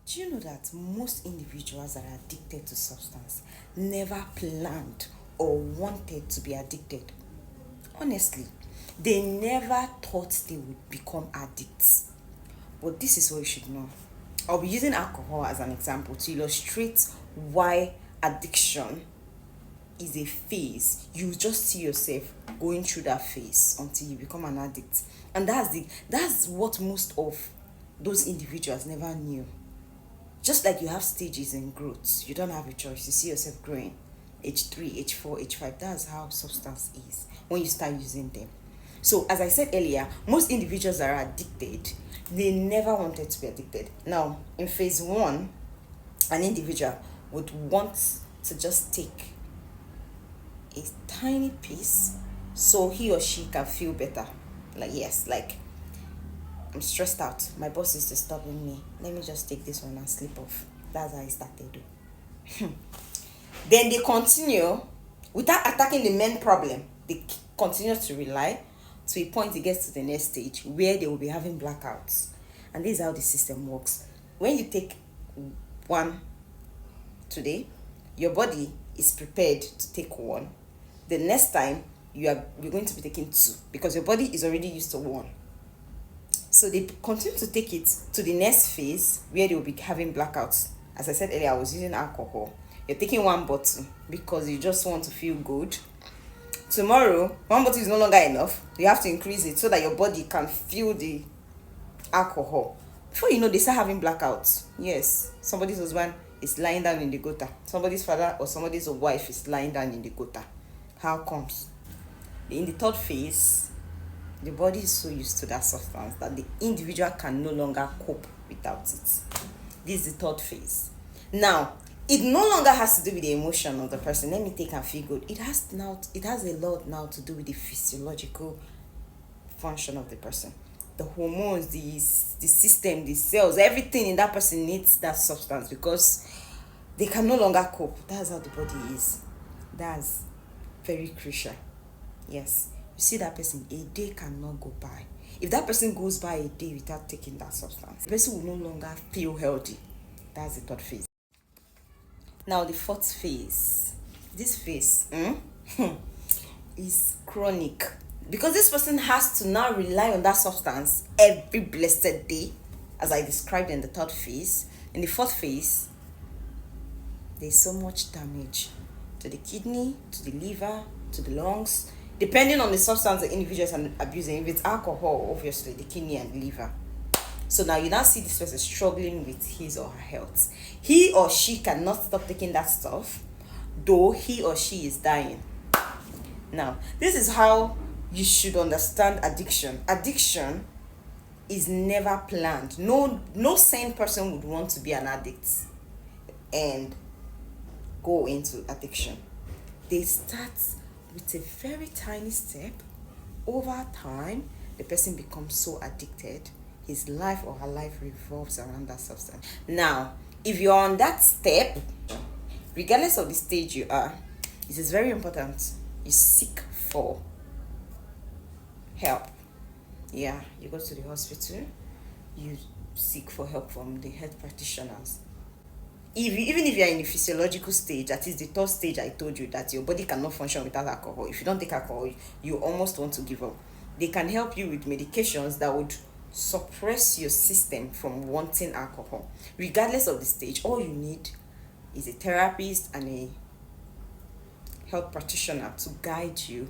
Do you know that most individuals that are addicted to substance never planned or wanted to be addicted? Honestly, they never thought they would become addicts. But this is what you should know. I'll be using alcohol as an example to illustrate why addiction is a phase. You just see yourself going through that phase until you become an addict. And that's what most of those individuals never knew. Just like you have stages in growth, you don't have a choice. You see yourself growing. Age 3, age 4, age 5. That's how substance is when you start using them. So, as I said earlier, most individuals that are addicted, they never wanted to be addicted. Now, in phase 1, an individual would want to just take a tiny piece so he or she can feel better. Like, yes, like, I'm stressed out. My boss is disturbing me. Let me just take this one and sleep off. That's how I started. Then they continue without attacking the main problem. They continue to rely to a point it gets to the next stage where they will be having blackouts. And this is how the system works. When you take one today, your body is prepared to take one. The next time you're going to be taking two because your body is already used to one. So they continue to take it to the next phase where they will be having blackouts. As I said earlier, I was using alcohol. You're taking one bottle because you just want to feel good. Tomorrow, one bottle is no longer enough. You have to increase it so that your body can feel the alcohol. Before you know, they start having blackouts. Yes, somebody's husband is lying down in the gutter. Somebody's father or somebody's wife is lying down in the gutter. How comes? In the third phase, the body is so used to that substance that the individual can no longer cope without it. This is the third phase. Now, it no longer has to do with the emotion of the person. Let me take and feel good. It has a lot now to do with the physiological function of the person. The hormones, the system, the cells, everything in that person needs that substance because they can no longer cope. That's how the body is. That's very crucial. Yes. You see that person, a day cannot go by. If that person goes by a day without taking that substance, the person will no longer feel healthy. That's the third phase. Now, the fourth phase. This phase is chronic. Because this person has to now rely on that substance every blessed day, as I described in the third phase. In the fourth phase, there's so much damage to the kidney, to the liver, to the lungs, depending on the substance the individual is abusing. If it's alcohol, obviously the kidney and the liver. So now you now see this person struggling with his or her health. He or she cannot stop taking that stuff, though he or she is dying. Now, this is how you should understand addiction. Addiction is never planned. No sane person would want to be an addict and go into addiction. They start with a very tiny step. Over time, the person becomes so addicted, his life or her life revolves around that substance. Now, if you're on that step, regardless of the stage you are, it is very important you seek for help. Yeah, you go to the hospital, you seek for help from the health practitioners. Even if you're in the physiological stage, that is the third stage I told you, that your body cannot function without alcohol. If you don't take alcohol, you almost want to give up. They can help you with medications that would suppress your system from wanting alcohol. Regardless of the stage, all you need is a therapist and a health practitioner to guide you